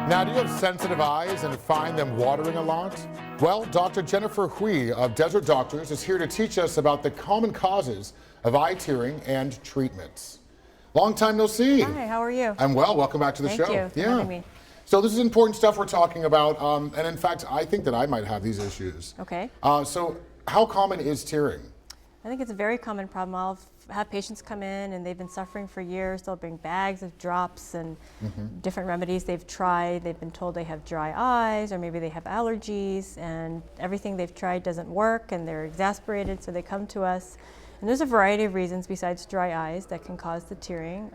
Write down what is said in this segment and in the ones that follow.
Now, do you have sensitive eyes and find them watering a lot? Well, Dr. Jennifer Hui of Desert Doctors is here to teach us about the common causes of eye tearing and treatments. Long time no see. Hi, how are you? I'm well. Welcome back to the show. Thank you for having me. So this is important stuff we're talking about, and in fact, I think that I might have these issues. Okay. So how common is tearing? I think it's a very common problem. I'll have patients come in and they've been suffering for years. They'll bring bags of drops and different remedies they've tried. They've been told they have dry eyes or maybe they have allergies, and everything they've tried doesn't work and they're exasperated, so they come to us. And there's a variety of reasons besides dry eyes that can cause the tearing.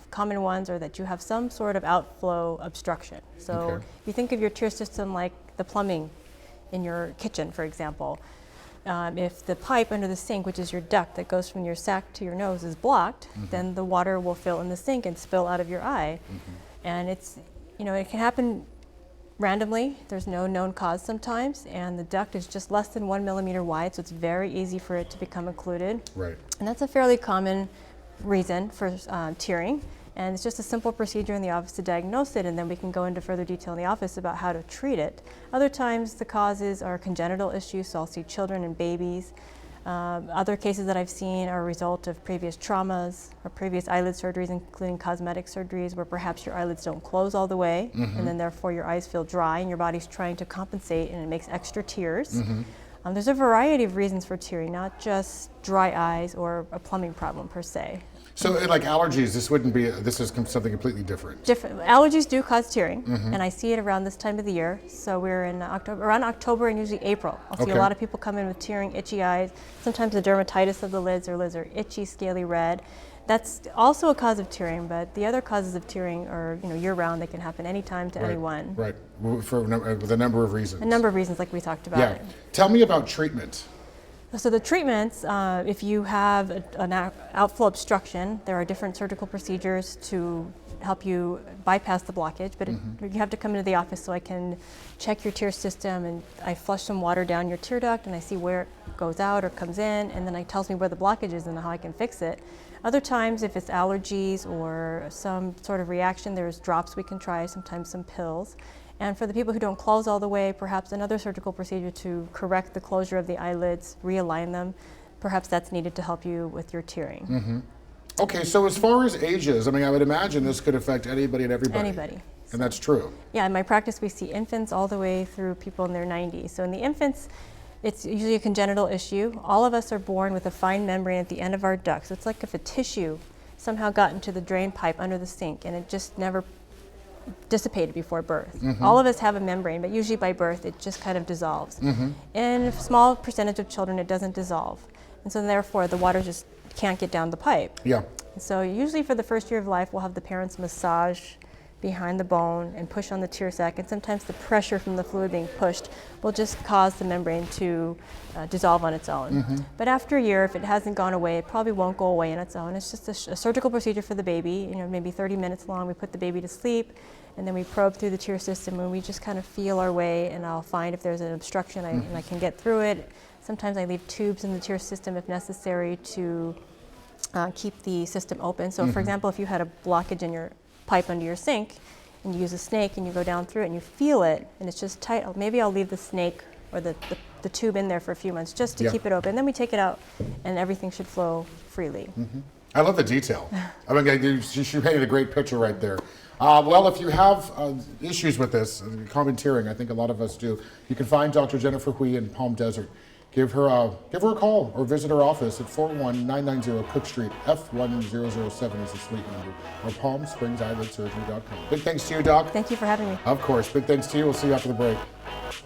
Common ones are that you have some sort of outflow obstruction. So if you think of your tear system like the plumbing in your kitchen, for example. If the pipe under the sink, which is your duct that goes from your sac to your nose, is blocked, then the water will fill in the sink and spill out of your eye. And it's, it can happen randomly. There's no known cause sometimes, and the duct is just less than 1 millimeter wide, so it's very easy for it to become occluded. Right. And that's a fairly common reason for tearing. And it's just a simple procedure in the office to diagnose it, and then we can go into further detail in the office about how to treat it. Other times the causes are congenital issues, so I'll see children and babies. Other cases that I've seen are a result of previous traumas or previous eyelid surgeries, including cosmetic surgeries, where perhaps your eyelids don't close all the way, and then therefore your eyes feel dry and your body's trying to compensate, and it makes extra tears. There's a variety of reasons for tearing, not just dry eyes or a plumbing problem per se. So like allergies, this is something completely different. Allergies do cause tearing, and I see it around this time of the year. So we're in around October and usually April. I'll see a lot of people come in with tearing, itchy eyes. Sometimes the dermatitis of the lids, their lids are itchy, scaly red. That's also a cause of tearing, but the other causes of tearing are year-round. They can happen anytime to anyone. Right, with a number of reasons. A number of reasons, like we talked about. Yeah. Tell me about treatment. So the treatments, if you have an outflow obstruction, there are different surgical procedures to help you bypass the blockage, but you have to come into the office so I can check your tear system, and I flush some water down your tear duct and I see where it goes out or comes in, and then it tells me where the blockage is and how I can fix it. Other times, if it's allergies or some sort of reaction, there's drops we can try, sometimes some pills. And for the people who don't close all the way, perhaps another surgical procedure to correct the closure of the eyelids, realign them. Perhaps that's needed to help you with your tearing. Okay, so as far as ages, I would imagine this could affect anybody and everybody. Anybody. And that's true. Yeah, in my practice we see infants all the way through people in their 90s. So in the infants, it's usually a congenital issue. All of us are born with a fine membrane at the end of our ducts. It's like if a tissue somehow got into the drain pipe under the sink and it just never dissipated before birth. All of us have a membrane, but usually by birth it just kind of dissolves. In a small percentage of children it doesn't dissolve, and so therefore the water just can't get down the pipe. Yeah. So usually for the first year of life we'll have the parents massage behind the bone and push on the tear sac, and sometimes the pressure from the fluid being pushed will just cause the membrane to dissolve on its own. But after a year, if it hasn't gone away, it probably won't go away on its own. It's just a surgical procedure for the baby, maybe 30 minutes long. We put the baby to sleep, and then we probe through the tear system, and we just kind of feel our way, and I'll find if there's an obstruction and I can get through it. Sometimes I leave tubes in the tear system if necessary to keep the system open. So for example, if you had a blockage in your pipe under your sink and you use a snake and you go down through it and you feel it and it's just tight, maybe I'll leave the snake or the tube in there for a few months just to keep it open. Then we take it out and everything should flow freely. I love the detail. You painted a great picture right there. Well, if you have issues with this, common tearing, I think a lot of us do, you can find Dr. Jennifer Hui in Palm Desert. Give her a call or visit her office at 41990 Cook Street, F1007 is the suite number, or palmspringseyelidsurgery.com. Big thanks to you, Doc. Thank you for having me. Of course. Big thanks to you. We'll see you after the break.